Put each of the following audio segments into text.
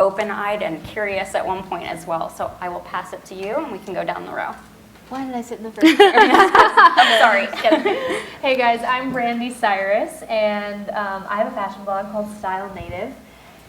open-eyed and curious at one point as well. So I will pass it to you, and we can go down the row. Why did I sit in the first row? I'm sorry. Hey guys, I'm Brandi Cyrus, and I have a fashion blog called Style Native.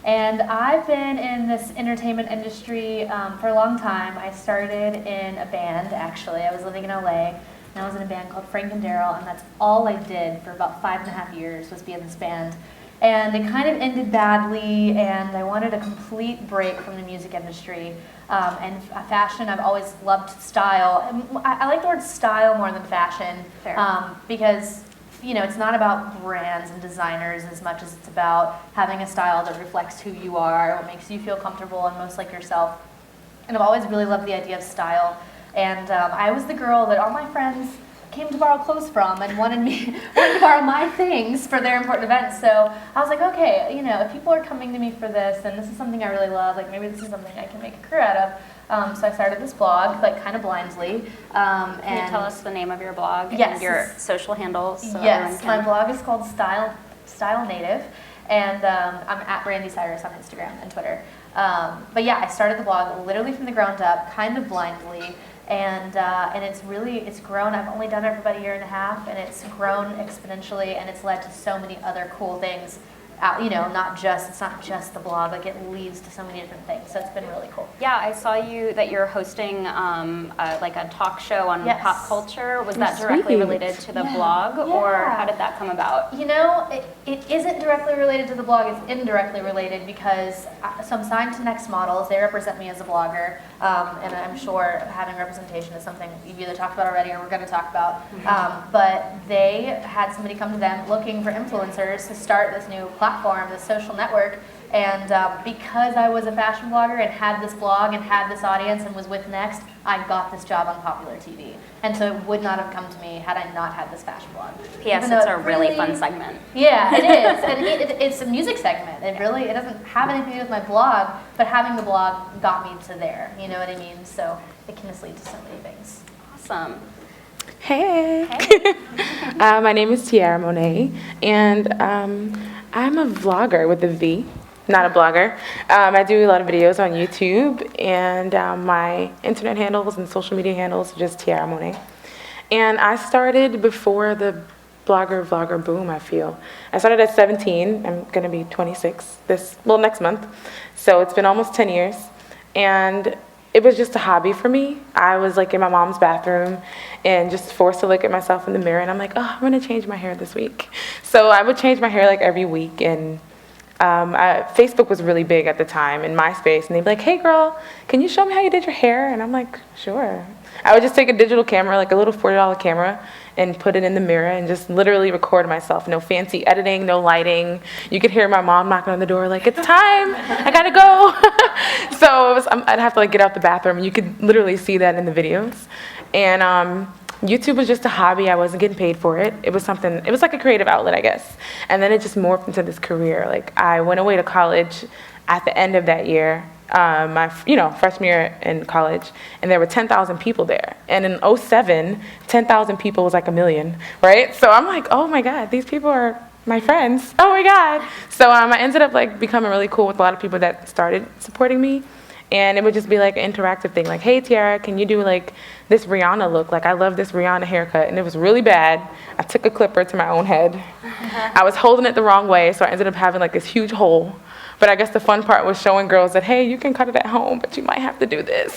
And I've been in this entertainment industry for a long time. I started in a band, actually. I was living in LA, and I was in a band called Frank and Daryl, and that's all I did for about 5.5 years was be in this band. And it kind of ended badly, and I wanted a complete break from the music industry. And fashion, I've always loved style. I like the word style more than fashion, because it's not about brands and designers as much as it's about having a style that reflects who you are, what makes you feel comfortable and most like yourself. And I've always really loved the idea of style. And I was the girl that all my friends came to borrow clothes from and wanted to borrow my things for their important events. So I was like, okay, if people are coming to me for this, and this is something I really love, like maybe this is something I can make a career out of. So I started this blog, like kind of blindly. Can you tell us the name of your blog and your social handles? So yes, my blog is called Style Native, and I'm at Brandi Cyrus on Instagram and Twitter. But yeah, I started the blog literally from the ground up, kind of blindly. And it's grown. I've only done it for about 1.5 years, and it's grown exponentially, and it's led to so many other cool things. It's not just the blog, like it leads to so many different things. So it's been really cool. Yeah, I saw that you're hosting like a talk show on pop culture. Was that directly related to the blog, or how did that come about? It isn't directly related to the blog. It's indirectly related because so I'm signed to Next Models. They represent me as a blogger, and I'm sure having representation is something you've either talked about already or we're going to talk about. But they had somebody come to them looking for influencers to start this new platform, this social network, and because I was a fashion blogger and had this blog and had this audience and was with Next, I got this job on popular TV. And so it would not have come to me had I not had this fashion blog. P.S. It's a really fun segment. Yeah, it is. And it's a music segment. It doesn't have anything to do with my blog, but having the blog got me to there. You know what I mean? So it can just lead to so many things. Awesome. Hey. My name is Tiarra Monet, and I'm a vlogger with a V, not a blogger. I do a lot of videos on YouTube, and my internet handles and social media handles are just Tiarra Monet. And I started before the vlogger boom, I feel. I started at 17. I'm going to be 26 next month. So it's been almost 10 years. And it was just a hobby for me. I was like in my mom's bathroom and just forced to look at myself in the mirror, and I'm like, oh, I'm going to change my hair this week. So I would change my hair like every week, and Facebook was really big at the time, and MySpace, and they'd be like, hey girl, can you show me how you did your hair? And I'm like, sure. I would just take a digital camera, like a little $40 camera, and put it in the mirror and just literally record myself. No fancy editing, no lighting. You could hear my mom knocking on the door like, it's time, I gotta go. So I'd have to like get out the bathroom, and you could literally see that in the videos. And YouTube was just a hobby. I wasn't getting paid for it. It was like a creative outlet, I guess. And then it just morphed into this career. Like I went away to college at the end of that year, my freshman year in college, and there were 10,000 people there. And in 2007, 10,000 people was like 1 million, right? So I'm like, oh my God, these people are my friends. Oh my God. So I ended up like becoming really cool with a lot of people that started supporting me. And it would just be like an interactive thing, like, hey Tiarra, can you do like this Rihanna look? Like I love this Rihanna haircut, and it was really bad. I took a clipper to my own head. I was holding it the wrong way, so I ended up having like this huge hole. But I guess the fun part was showing girls that, hey, you can cut it at home, but you might have to do this.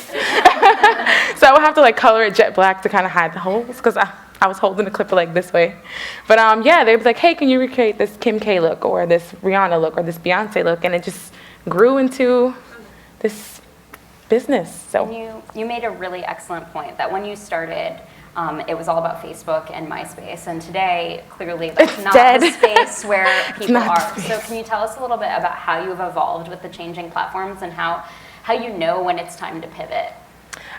So I would have to like color it jet black to kind of hide the holes, because I was holding the clipper like this way. But they would be like, hey, can you recreate this Kim K look, or this Rihanna look, or this Beyonce look? And it just grew into this business. So you made a really excellent point that when you started, it was all about Facebook and MySpace, and today clearly that's not the space where people are. So can you tell us a little bit about how you've evolved with the changing platforms and how you know when it's time to pivot?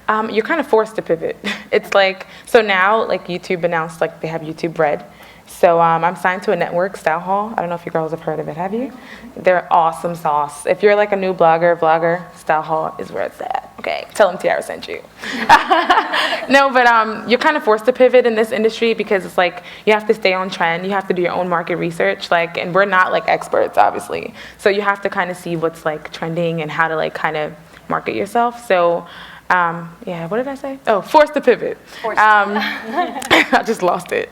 You're kind of forced to pivot. It's like, so now like YouTube announced like they have YouTube Red. So I'm signed to a network, Style Hall. I don't know if you girls have heard of it. Have you? They're awesome sauce. If you're like a new vlogger, Style Hall is where it's at. Okay, tell them Tiarra sent you. No, but you're kind of forced to pivot in this industry because it's like you have to stay on trend. You have to do your own market research. Like, and we're not like experts, obviously. So you have to kind of see what's like trending and how to like kind of market yourself. So. Yeah, what did I say? Oh, forced to pivot. I just lost it.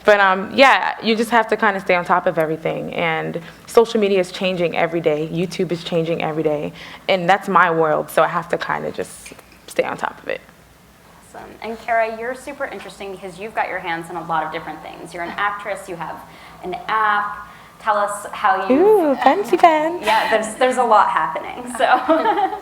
But yeah, you just have to kind of stay on top of everything. And social media is changing every day. YouTube is changing every day. And that's my world, so I have to kind of just stay on top of it. Awesome. And Cara, you're super interesting because you've got your hands in a lot of different things. You're an actress, you have an app. Tell us how you... Ooh, fancy pants. Yeah, there's a lot happening, so.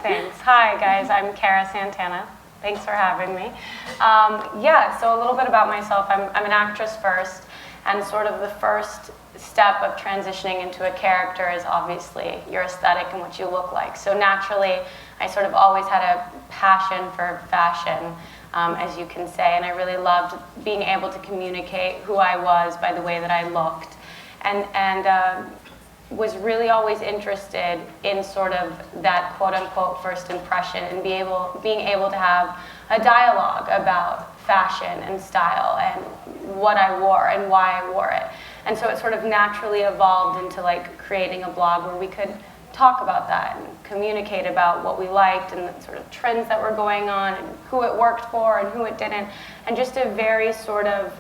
Thanks. Hi, guys. I'm Cara Santana. Thanks for having me. Yeah, so a little bit about myself. I'm an actress first, and sort of the first step of transitioning into a character is obviously your aesthetic and what you look like. So naturally, I sort of always had a passion for fashion, as you can say, and I really loved being able to communicate who I was by the way that I looked. And was really always interested in sort of that quote-unquote first impression and being able to have a dialogue about fashion and style and what I wore and why I wore it. And so it sort of naturally evolved into like creating a blog where we could talk about that and communicate about what we liked and the sort of trends that were going on and who it worked for and who it didn't, and just a very sort of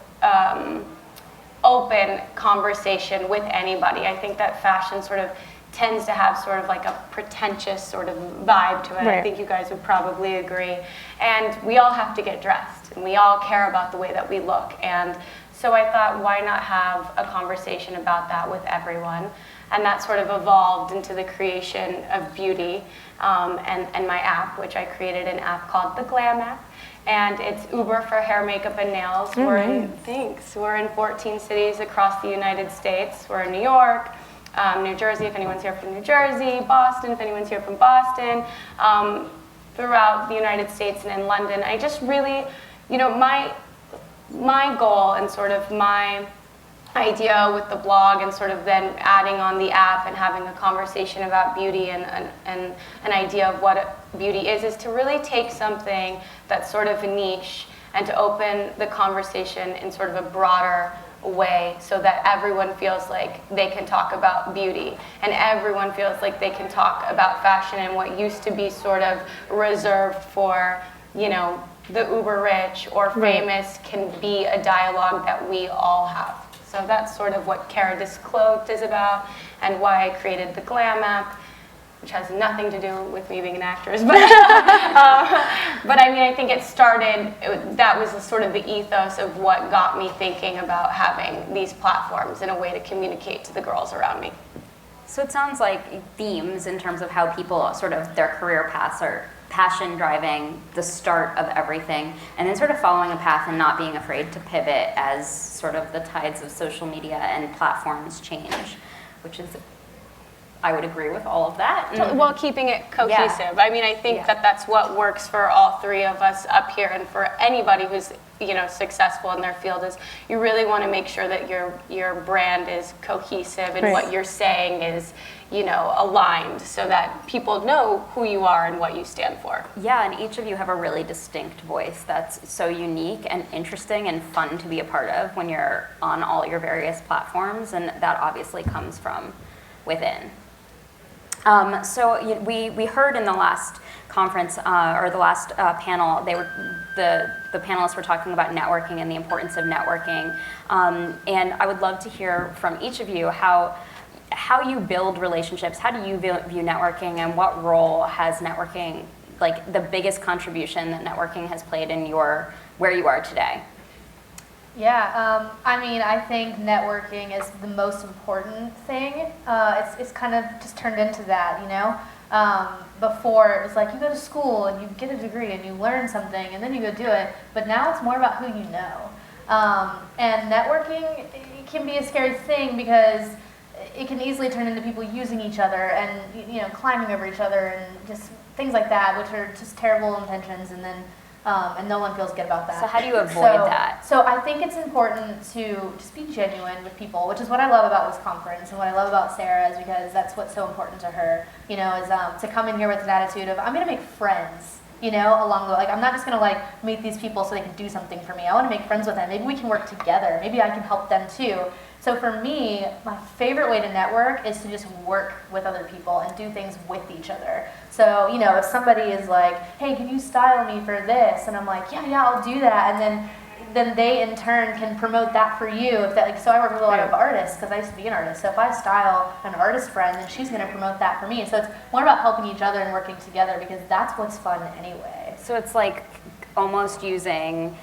open conversation with anybody. I think that fashion sort of tends to have sort of like a pretentious sort of vibe to it. Right. I think you guys would probably agree. And we all have to get dressed, and we all care about the way that we look. And so I thought, why not have a conversation about that with everyone? And that sort of evolved into the creation of beauty and my app, which I created an app called the Glam app. And it's Uber for hair, makeup, and nails. We're in 14 cities across the United States. We're in New York, New Jersey, if anyone's here from New Jersey, Boston, if anyone's here from Boston, throughout the United States and in London. I just really, you know, my goal and sort of my idea with the blog and sort of then adding on the app and having a conversation about beauty and an idea of what beauty is to really take something that's sort of a niche and to open the conversation in sort of a broader way so that everyone feels like they can talk about beauty and everyone feels like they can talk about fashion and what used to be sort of reserved for, you know, the uber rich or famous can be a dialogue that we all have. So that's sort of what Cara Disclothed is about and why I created the Glam app, which has nothing to do with me being an actress. But, but I mean, I think it started, that was sort of the ethos of what got me thinking about having these platforms in a way to communicate to the girls around me. So it sounds like themes in terms of how people sort of their career paths are passion driving the start of everything, and then sort of following a path and not being afraid to pivot as sort of the tides of social media and platforms change, which is, I would agree with all of that. Well, keeping it cohesive. Yeah. I mean, I think that that's what works for all three of us up here and for anybody who's, you know, successful in their field is you really want to make sure that your brand is cohesive and what you're saying is, you know, aligned so that people know who you are and what you stand for. Yeah, and each of you have a really distinct voice that's so unique and interesting and fun to be a part of when you're on all your various platforms, and that obviously comes from within. So we heard in the last conference or the last panel, the panelists were talking about networking and the importance of networking, and I would love to hear from each of you how you build relationships. How do you view networking, and what role has networking, like the biggest contribution that networking has played in where you are today? Yeah, I mean, I think networking is the most important thing. It's kind of just turned into that, you know? Before, it was like you go to school and you get a degree and you learn something and then you go do it, but now it's more about who you know. And networking, it can be a scary thing because it can easily turn into people using each other and, you know, climbing over each other and just things like that, which are just terrible intentions, and then and no one feels good about that. So how do you avoid that? So I think it's important to just be genuine with people, which is what I love about this conference and what I love about Sarah is because that's what's so important to her, you know, is to come in here with an attitude of, I'm going to make friends, you know, along the way. Like, I'm not just going to, like, meet these people so they can do something for me. I want to make friends with them. Maybe we can work together. Maybe I can help them too. So for me, my favorite way to network is to just work with other people and do things with each other. So, you know, if somebody is like, hey, can you style me for this? And I'm like, yeah, I'll do that. And then they in turn can promote that for you. If that, like, so I work with a lot of artists because I used to be an artist. So if I style an artist friend, then she's going to promote that for me. So it's more about helping each other and working together because that's what's fun anyway. So it's like almost using,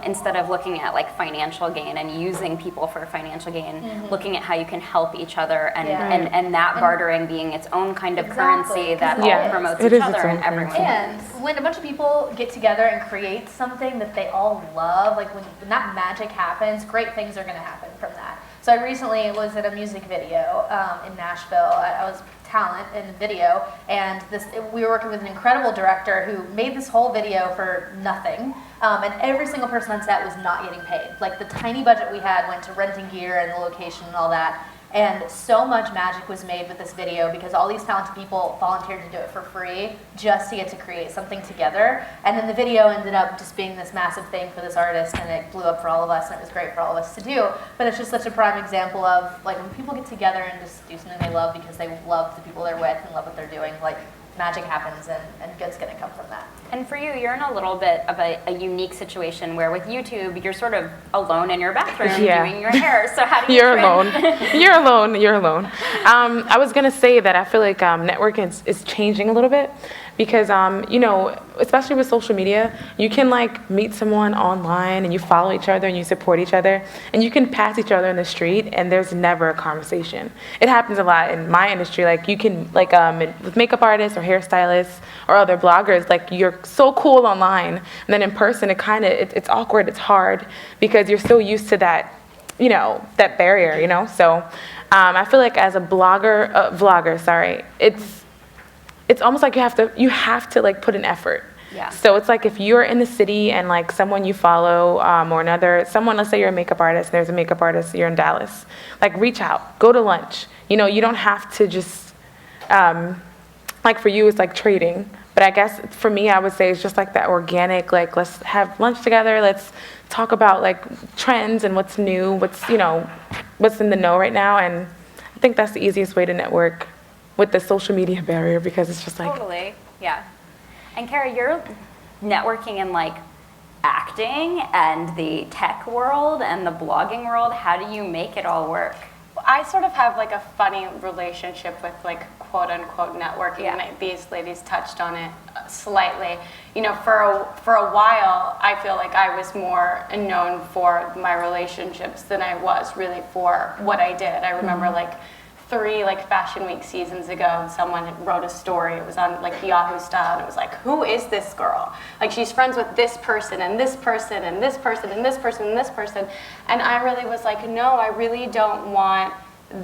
instead of looking at like financial gain and using people for financial gain, looking at how you can help each other and that bartering being its own kind of currency that all promotes each other and everyone. And when a bunch of people get together and create something that they all love, like when that magic happens, great things are going to happen from that. So I recently was at a music video in Nashville. I was talent in the video, and we were working with an incredible director who made this whole video for nothing, and every single person on set was not getting paid. Like the tiny budget we had went to renting gear and the location and all that, and so much magic was made with this video because all these talented people volunteered to do it for free just to get to create something together. And then the video ended up just being this massive thing for this artist, and it blew up for all of us, and it was great for all of us to do. But it's just such a prime example of like when people get together and just do something they love because they love the people they're with and love what they're doing, like magic happens and good's gonna come from that. And for you, you're in a little bit of a unique situation where with YouTube, you're sort of alone in your bathroom doing your hair. So how do you You're alone. You're alone. I was going to say that I feel like networking is changing a little bit because, you know, especially with social media, you can like meet someone online and you follow each other and you support each other and you can pass each other in the street and there's never a conversation. It happens a lot in my industry. Like you can, like with makeup artists or hairstylists or other bloggers, like you're so cool online and then in person it's awkward, it's hard because you're so used to that, you know, that barrier, you know. So I feel like as a vlogger, it's almost like you have to like put an effort. Yeah. So it's like if you're in the city and like someone you follow or someone, let's say you're a makeup artist, and there's a makeup artist, you're in Dallas, like reach out, go to lunch. You know, you don't have to just, like for you, it's like trading. But I guess for me, I would say it's just like that organic, like let's have lunch together, let's talk about like trends and what's new, what's in the know right now. And I think that's the easiest way to network with the social media barrier because it's just like. Totally, yeah. And Cara, you're networking in like acting and the tech world and the blogging world. How do you make it all work? I sort of have like a funny relationship with like quote unquote networking. Yeah. And these ladies touched on it slightly. You know, for a while, I feel like I was more known for my relationships than I was really for what I did. I remember like 3 like Fashion Week seasons ago, someone wrote a story. It was on like Yahoo Style, and it was like, who is this girl? Like she's friends with this person and this person and this person and this person and this person. And I really was like, no, I really don't want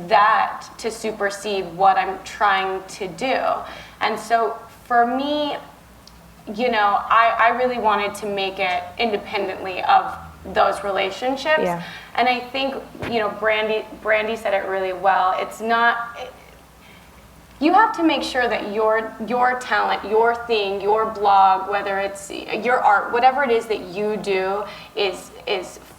that to supersede what I'm trying to do. And so for me, you know, I really wanted to make it independently of those relationships. Yeah. And I think, you know, Brandi said it really well. It's not, you have to make sure that your talent, your thing, your blog, whether it's your art, whatever it is that you do is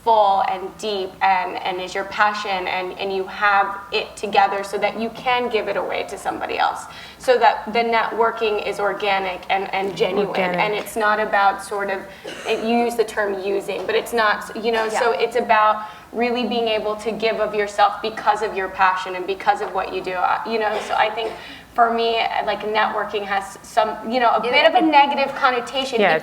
full and deep and is your passion and you have it together so that you can give it away to somebody else. So that the networking is organic and genuine. And it's not about sort of, you use the term using, but it's not, you know, so it's about really being able to give of yourself because of your passion and because of what you do, you know. So I think for me, like networking has some, you know, a bit of a negative connotation. Yeah,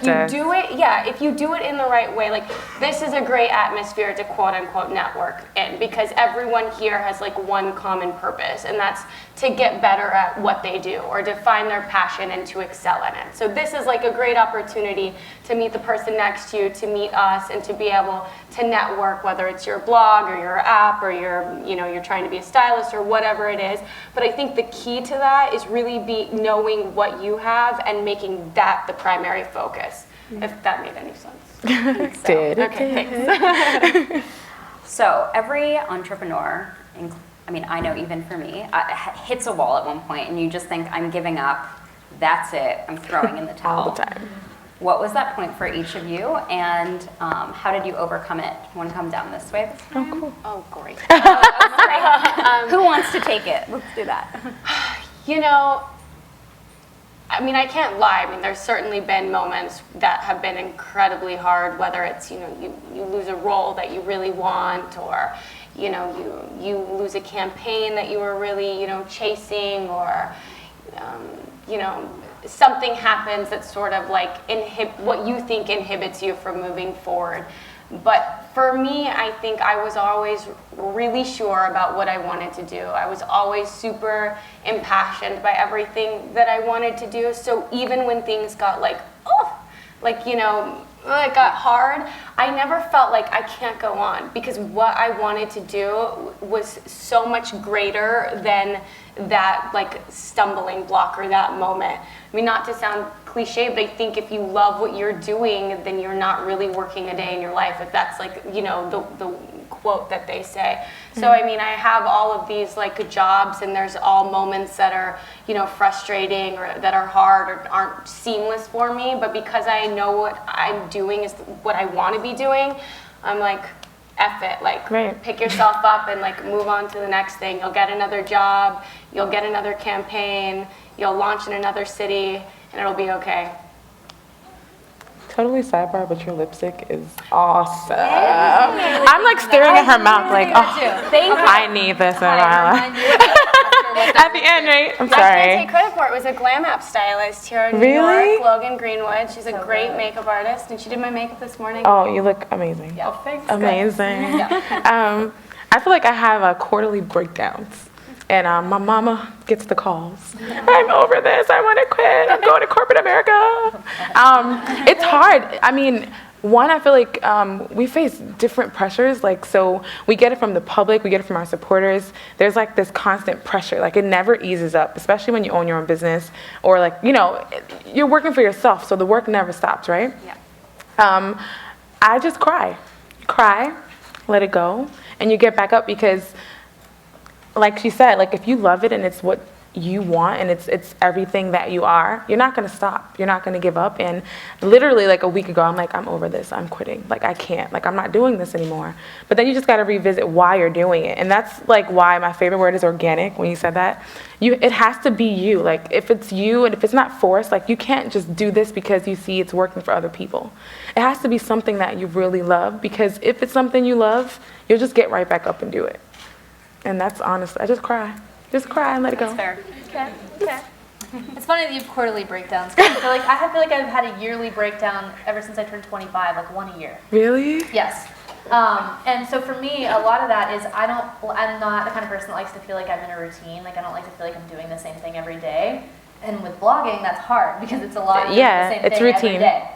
if you do it in the right way, like this is a great atmosphere to quote unquote network in because everyone here has like one common purpose, and that's to get better at what they do or to find their passion and to excel in it. So this is like a great opportunity to meet the person next to you, to meet us, and to be able to network, whether it's your blog or your app or you're trying to be a stylist or whatever it is. But I think the key to that is really knowing what you have and making that the primary focus, if that made any sense. Did. Okay, thanks. So every entrepreneur, I know even for me, hits a wall at one point and you just think, I'm giving up, that's it, I'm throwing in the towel. All the time. What was that point for each of you, and how did you overcome it? Want to come down this way this time? Oh, cool. Oh, great. Who wants to take it? Let's do that. I can't lie. There's certainly been moments that have been incredibly hard, whether it's, you lose a role that you really want, or, you lose a campaign that you were really, chasing, or, something happens that sort of like what you think inhibits you from moving forward. But for me, I think I was always really sure about what I wanted to do. I was always super impassioned by everything that I wanted to do. So even when things got it got hard, I never felt like I can't go on, because what I wanted to do was so much greater than that stumbling block or that moment. Not to sound cliche, but I think if you love what you're doing, then you're not really working a day in your life, if that's the quote that they say. So I have all of these jobs, and there's all moments that are frustrating or that are hard or aren't seamless for me, but because I know what I'm doing is what I want to be doing, I'm like, F it, right. Pick yourself up and move on to the next thing. You'll get another job, you'll get another campaign, you'll launch in another city, and it'll be okay. Totally sidebar, but your lipstick is awesome. I'm staring at her mouth I need this in my life. At the end, right? I'm sorry. I can't take credit for it. It was a glam app stylist here in New York, Logan Greenwood. She's a great makeup artist, and she did my makeup this morning. Oh, you look amazing. Yeah. Oh, thanks. Amazing. I feel like I have quarterly breakdowns, and my mama gets the calls. I'm over this. I want to quit. I'm going to corporate America. It's hard. One, I feel like we face different pressures. So we get it from the public, we get it from our supporters. There's this constant pressure. It never eases up, especially when you own your own business, or you're working for yourself, so the work never stops, right? Yeah. I just cry, let it go, and you get back up, because like she said, if you love it and it's what you want and it's everything that you are, you're not going to stop. You're not going to give up. And literally a week ago, I'm over this. I'm quitting. I can't. I'm not doing this anymore. But then you just got to revisit why you're doing it. And that's why my favorite word is organic. When you said that, it has to be you. If it's you and if it's not forced, you can't just do this because you see it's working for other people. It has to be something that you really love, because if it's something you love, you'll just get right back up and do it. And that's honest. I just cry. Just cry and let it go. That's fair. Okay. It's funny that you have quarterly breakdowns. I feel like I've had a yearly breakdown ever since I turned 25, one a year. Really? Yes. And so for me, a lot of that is I'm not the kind of person that likes to feel like I'm in a routine. I don't like to feel like I'm doing the same thing every day. And with blogging, that's hard, because it's a lot of doing the same thing routine. every day.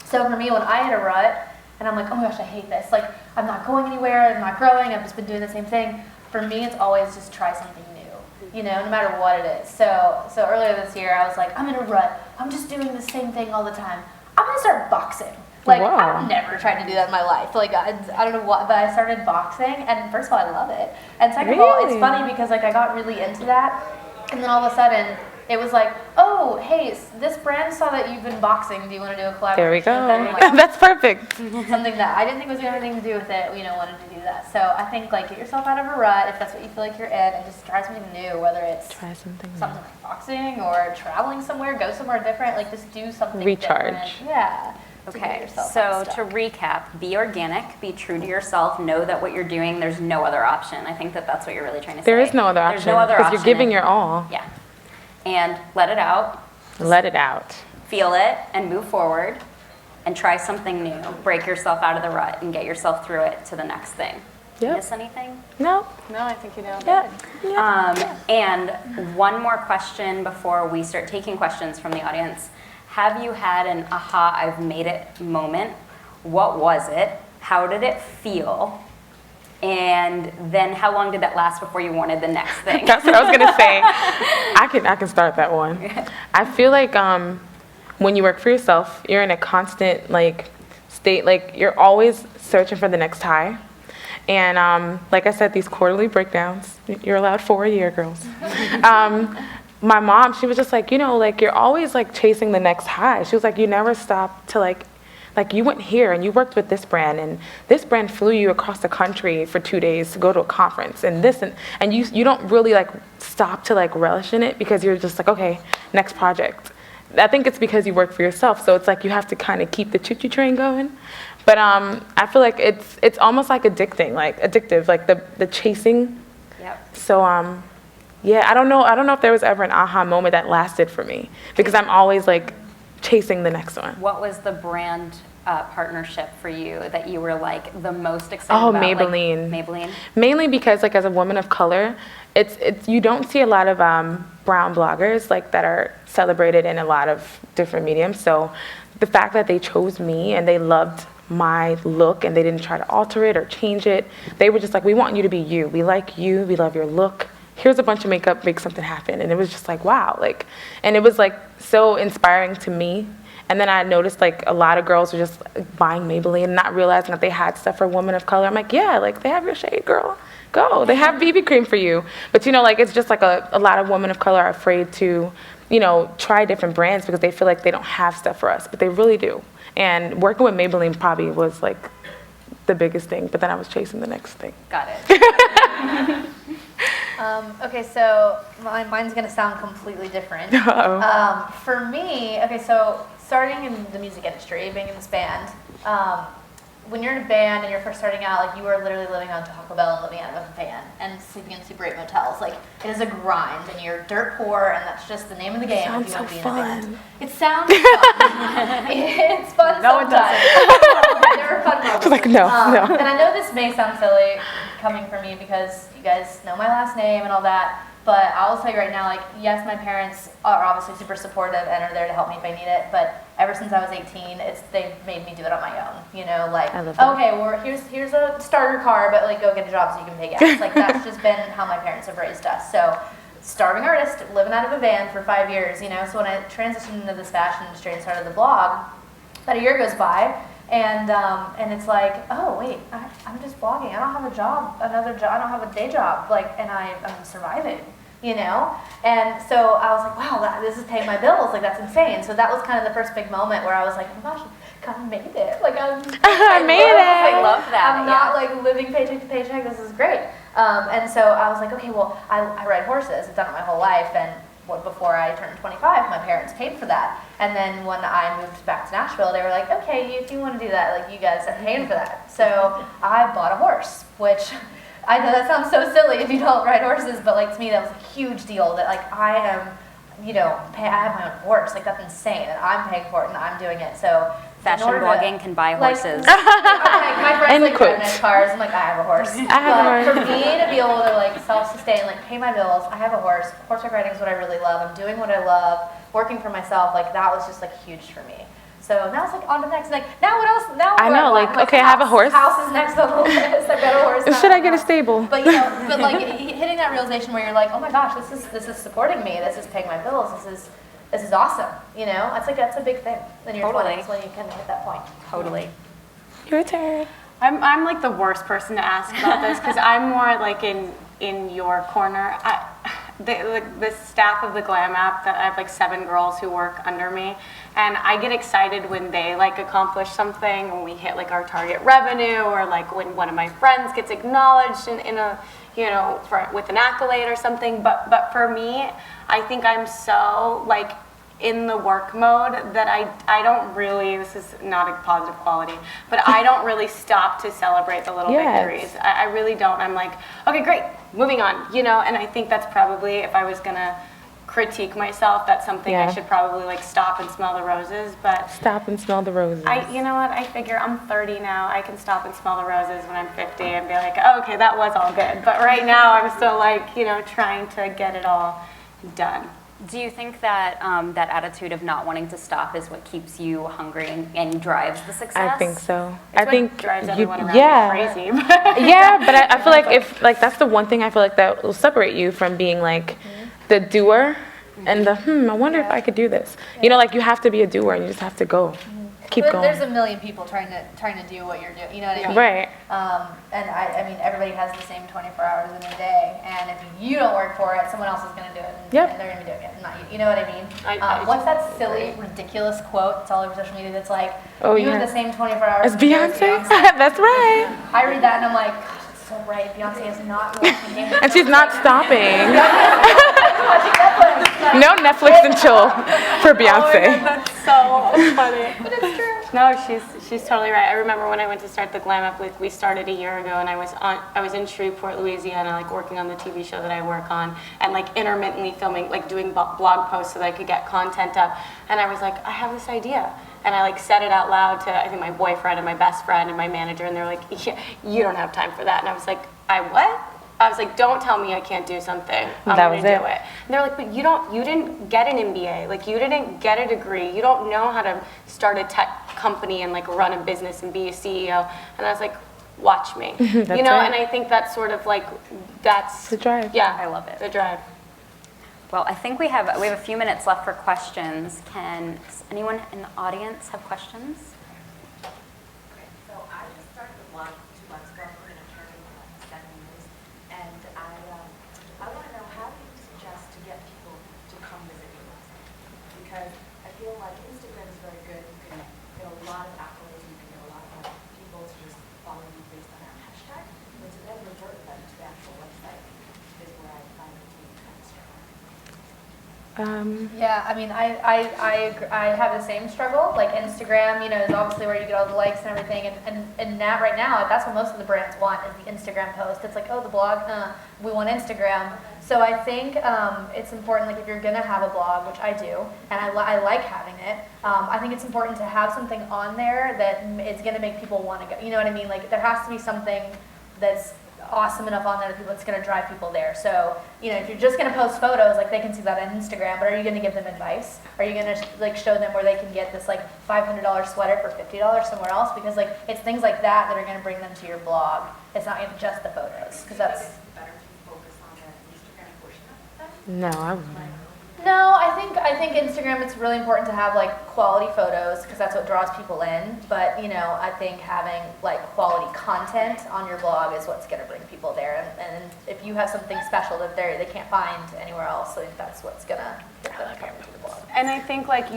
So for me, when I hit a rut, and I'm like, oh my gosh, I hate this. I'm not going anywhere. I'm not growing. I've just been doing the same thing. For me, it's always just try something new, no matter what it is. So earlier this year, I was like, I'm in a rut. I'm just doing the same thing all the time. I'm going to start boxing. Wow. I've never tried to do that in my life. I don't know what, but I started boxing, and first of all, I love it. And second of all, it's funny because I got really into that, and then all of a sudden, it was oh, hey, this brand saw that you've been boxing. Do you want to do a collaboration? There we go. With them? That's perfect. Something that I didn't think was going to have anything to do with it, wanted to do that. So I think get yourself out of a rut if that's what you feel like you're in, and just try something new, whether it's something like boxing or traveling somewhere, go somewhere different. Just do something Recharge. different. Yeah. Okay, so to recap, be organic, be true to yourself, know that what you're doing, there's no other option. I think that's what you're really trying to say. There is no other option. There's no other option. Because you're giving your all. Yeah. And let it out. Let it out. Feel it and move forward and try something new. Break yourself out of the rut and get yourself through it to the next thing. Yep. Miss anything? No. No, I think you know. Yeah. And one more question before we start taking questions from the audience. Have you had an aha, I've made it moment? What was it? How did it feel? And then how long did that last before you wanted the next thing? That's what I was gonna say. I can start that one. I feel like when you work for yourself, you're in a constant like state, like you're always searching for the next high. And like I said, these quarterly breakdowns, you're allowed 4 a year, girls. My mom, she was just like, you know, like you're always like chasing the next high. She was like, you never stop to like you went here and you worked with this brand and this brand flew you across the country for 2 days to go to a conference and this and you don't really like stop to like relish in it because you're just like, okay, next project. I think it's because you work for yourself, so it's like you have to kind of keep the choo-choo train going. But I feel like it's almost like addictive, like the chasing. Yep. So yeah, I don't know if there was ever an aha moment that lasted for me because I'm always like chasing the next one. What was the brand partnership for you that you were like the most excited Oh, about? Maybelline. Like, Maybelline. Mainly because like as a woman of color, it's you don't see a lot of brown bloggers like that are celebrated in a lot of different mediums. So the fact that they chose me and they loved my look and they didn't try to alter it or change it, they were just like, we want you to be you. We like you. We love your look. Here's a bunch of makeup, make something happen. And it was just like, wow. Like, and it was like so inspiring to me. And then I noticed like a lot of girls were just buying Maybelline and not realizing that they had stuff for women of color. I'm like, yeah, like they have your shade, girl. Go. They have BB cream for you. But you know, like it's just like a lot of women of color are afraid to, you know, try different brands because they feel like they don't have stuff for us, but they really do. And working with Maybelline probably was like the biggest thing, but then I was chasing the next thing. Got it. Okay, so mine's gonna sound completely different. Uh-oh. For me, okay, so starting in the music industry, being in this band, when you're in a band and you're first starting out, like you are literally living on Taco Bell and living out of a van and sleeping in Super 8 motels. Like it is a grind and you're dirt poor and that's just the name of the game if you want to be in a band. It sounds fun. It's fun sometimes. There are fun moments. Like no. And I know this may sound silly coming from me because you guys know my last name and all that, but I will tell you right now, like, yes, my parents are obviously super supportive and are there to help me if I need it, but ever since I was 18, they've made me do it on my own, you know, like, okay, well, here's a starter car, but, like, go get a job so you can pay gas. Like, that's just been how my parents have raised us. So, starving artist, living out of a van for 5 years, you know, so when I transitioned into this fashion industry and started the blog, about a year goes by, and it's like, oh wait, I'm just blogging. I don't have a job, I don't have a day job, like, and I'm surviving, you know. And so I was like, wow, this is paying my bills, like that's insane. So that was kind of the first big moment where I was like, oh my gosh, God, I made it. Like I love that. I'm not like living paycheck to paycheck. This is great. And so I was like, okay, well, I ride horses. I've done it my whole life, and before I turned 25, my parents paid for that. And then when I moved back to Nashville, they were like, okay, if you want to do that, like you guys are paying for that. So I bought a horse, which I know that sounds so silly if you don't ride horses, but like to me that was a huge deal that like I am, you know, I have my own horse. Like that's insane, and I'm paying for it and I'm doing it. So fashion blogging can buy horses. Like, my friends like drive nice cars. I'm like, I have a horse. But for me to be able to like self-sustain, like pay my bills, I have a horse. Horseback riding is what I really love. I'm doing what I love. Working for myself, like that was just like huge for me. So now it's like on to the next. Like now what else? Now I know, like okay, I have a horse. House is next on the list. I've got a horse. Should I get a stable? But you know, but like hitting that realization where you're like, oh my gosh, this is supporting me. This is paying my bills. This is awesome. You know, that's a big thing in your 20s when you kind of hit that point. Totally. Your turn. I'm like the worst person to ask about this because I'm more like in your corner. The staff of the Glam app, that I have like 7 girls who work under me, and I get excited when they like accomplish something, when we hit like our target revenue, or like when one of my friends gets acknowledged in a, you know, with an accolade or something. But for me, I think I'm so like in the work mode that I don't really, this is not a positive quality, but I don't really stop to celebrate the little victories. I really don't. I'm like, okay, great, moving on, you know. And I think that's probably, if I was gonna critique myself. That's something I Yeah. should probably like stop and smell the roses. But Stop and smell the roses. you know what? I figure I'm 30 now. I can stop and smell the roses when I'm 50 and be like, oh, okay, that was all good. But right now, I'm still like, trying to get it all done. Do you think that that attitude of not wanting to stop is what keeps you hungry and drives the success? I think so. It's I what think drives everyone around yeah. me crazy. Yeah, but I feel like if like that's the one thing I feel like that will separate you from being like the doer and the I wonder if I could do this. Like you have to be a doer and you just have to go. Keep But going. there's a million people trying to do what you're doing. You know what I mean? Right. And I mean, everybody has the same 24 hours in a day, and if you don't work for it, someone else is going to do it, and, Yep. and they're going to be doing it, not you. You know what I mean? What's that silly, ridiculous quote that's all over social media that's like, you have the same 24 hours It's in a day as Beyonce. Beyonce? That's right. I read that and I'm like, gosh, it's so right. Beyonce is not watching Game of And she's not stopping. watching Netflix. Like, No Netflix and chill for Beyonce. That's so funny. but it's true. No, she's totally right. I remember when I went to start the Glam Up, like we started a year ago, and I was in Shreveport, Louisiana, like working on the TV show that I work on, and like intermittently filming, like doing blog posts so that I could get content up. And I was like, I have this idea, and I like said it out loud to I think my boyfriend and my best friend and my manager, and they're like, yeah, you don't have time for that. And I was like, I what? I was like, don't tell me I can't do something. I'm going to do it. And they're like, but you didn't get an MBA. Like, you didn't get a degree. You don't know how to start a tech company and like run a business and be a CEO. And I was like, watch me. That's right. And I think that's sort of like, that's the drive. Yeah, I love it. The drive. Well, I think we have a few minutes left for questions. Does anyone in the audience have questions? So I just started the blog 2 months ago. I've been an attorney for like 7 years, and I want to know, how do you suggest to get people to come visit your website? Because I feel like Instagram is very good. You can get a lot of accolades, you can get a lot of people to just follow you based on that hashtag, but to then revert them to the actual website is where I find it to be kind of strong. Yeah, I mean, I have the same struggle. Like Instagram, is obviously where you get all the likes and everything, and that right now, that's what most of the brands want is the Instagram post. It's like, oh, the blog, we want Instagram. So I think it's important, like if you're gonna have a blog, which I do, and I like having it. I think it's important to have something on there that is gonna make people want to go. You know what I mean? Like there has to be something that's awesome enough on there that it's going to drive people there. So, if you're just going to post photos, like they can see that on Instagram, but are you going to give them advice? Are you going to like show them where they can get this like $500 sweater for $50 somewhere else? Because like it's things like that are going to bring them to your blog. It's not even just the photos, because that's Better to focus on the Instagram portion of it. No, I wouldn't. No, I think Instagram, it's really important to have like quality photos because that's what draws people in. But I think having like quality content on your blog is what's going to bring people there. And if you have something special that they can't find anywhere else, I think that's what's going to get them coming to the blog. And I think like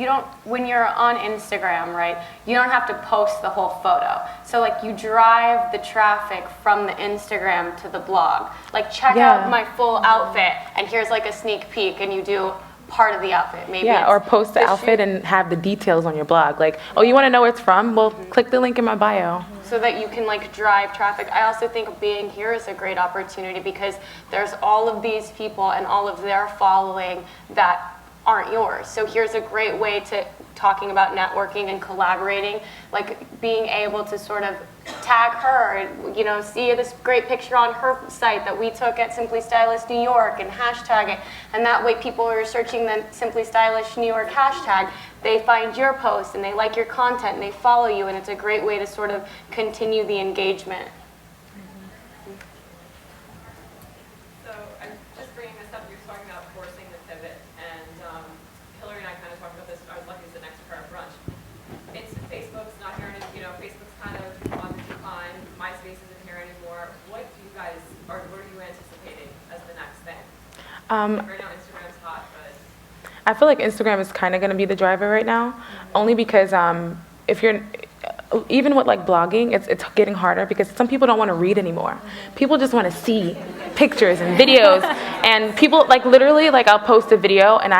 when you're on Instagram, right, you don't have to post the whole photo. So like you drive the traffic from the Instagram to the blog. Like check out my full outfit and here's like a sneak peek, and you do part of the outfit. Maybe or post the outfit and have the details on your blog. Like, oh, you want to know where it's from? Well, click the link in my bio. So that you can like drive traffic. I also think being here is a great opportunity because there's all of these people and all of their following that aren't yours. So here's a great way to talking about networking and collaborating, like being able to sort of tag her and see this great picture on her site that we took at Simply Stylist New York and hashtag it, and that way people who are searching the Simply Stylish New York hashtag, they find your post and they like your content and they follow you, and it's a great way to sort of continue the engagement. So I'm just bringing this up, you're talking about forcing the pivot, and Hilary and I kind of talked about this. I was lucky to sit next to her at brunch. Facebook's not here anymore. Facebook's kind of on the decline. MySpace isn't here anymore. What are you anticipating as the next thing? Right now, Instagram's hot, but I feel like Instagram is kind of going to be the driver right now, only because if you're even with like blogging, it's getting harder because some people don't want to read anymore. People just want to see pictures and videos, and people like literally like I'll post a video and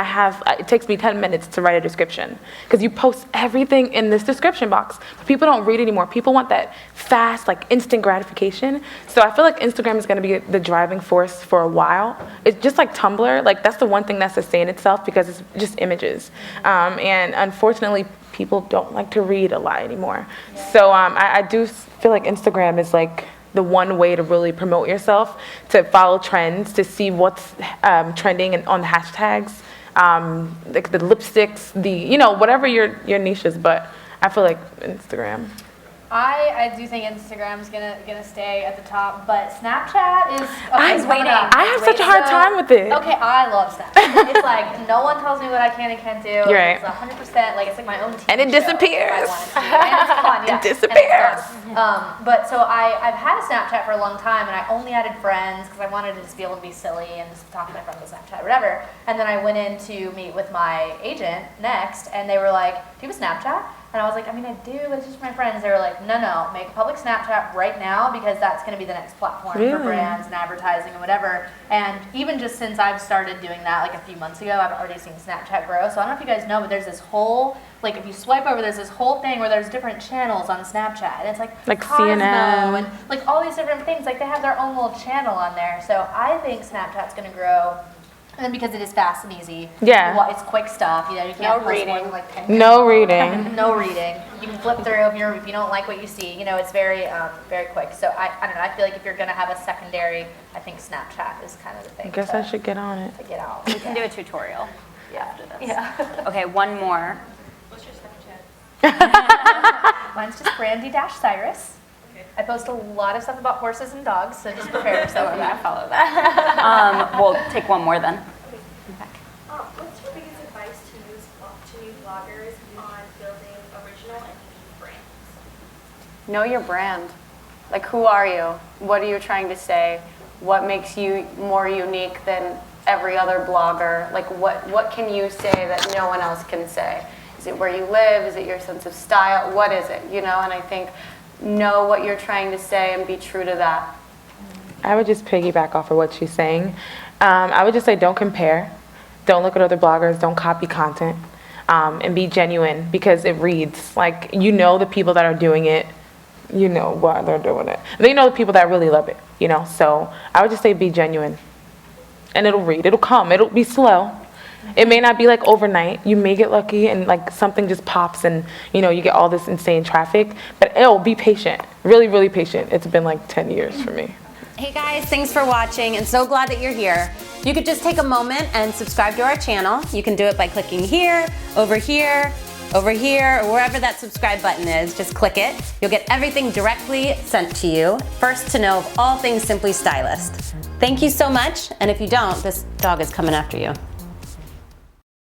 it takes me 10 minutes to write a description because you post everything in this description box. But people don't read anymore. People want that fast, like instant gratification. So I feel like Instagram is going to be the driving force for a while. It's just like Tumblr. Like that's the one thing that sustains itself because it's just images. And unfortunately, people don't like to read a lot anymore. So I do feel like Instagram is like the one way to really promote yourself, to follow trends, to see what's trending on the hashtags, like the lipsticks, whatever your niche is. But I feel like Instagram. I do think Instagram's gonna stay at the top, but Snapchat is. I have such a hard time with it. Okay, I love Snapchat. It's like no one tells me what I can and can't do. You're right. It's 100% like it's like my own TV And it show disappears. if I wanted to. And it's fun, yeah. It disappears. But so I've had a Snapchat for a long time, and I only added friends because I wanted to just be able to be silly and just talk to my friends on Snapchat, whatever. And then I went in to meet with my agent next, and they were like, "Do you have a Snapchat?" And I was like, I mean, I do, but it's just for my friends. They were like, no, make a public Snapchat right now because that's going to be the next platform for brands and advertising and whatever. And even just since I've started doing that like a few months ago, I've already seen Snapchat grow. So I don't know if you guys know, but there's this whole, like if you swipe over, there's this whole thing where there's different channels on Snapchat. And it's like Cosmo CNN. and like all these different things. Like they have their own little channel on there. So I think Snapchat's going to grow. And because it is fast and easy. Yeah. It's quick stuff. You can't post more than like 10 No reading. No reading. You can flip through if you don't like what you see. It's very very quick. So I don't know. I feel like if you're gonna have a secondary, I think Snapchat is kind of the thing. I guess I should get on it. To get out. We can do a tutorial after this. Yeah. Okay, one more. What's your Snapchat? Mine's just Brandi-Cyrus. Okay. I post a lot of stuff about horses and dogs, so just prepare yourself for I'm gonna that. follow that. We'll take one more then. What's your biggest advice to new bloggers on building original and unique brands? Know your brand. Like, who are you? What are you trying to say? What makes you more unique than every other blogger? Like, what can you say that no one else can say? Is it where you live? Is it your sense of style? What is it? And I think know what you're trying to say and be true to that. I would just piggyback off of what she's saying. I would just say don't compare. Don't look at other bloggers. Don't copy content. And be genuine because it reads. Like, the people that are doing it, why they're doing it. And then the people that really love it, So I would just say be genuine. And it'll read. It'll come. It'll be slow. It may not be like overnight. You may get lucky and like something just pops and, you get all this insane traffic. But be patient. Really, really patient. It's been like 10 years for me. Hey guys, thanks for watching and so glad that you're here. You could just take a moment and subscribe to our channel. You can do it by clicking here, over here, or wherever that subscribe button is. Just click it. You'll get everything directly sent to you. First to know of all things Simply Stylist. Thank you so much, and if you don't, this dog is coming after you.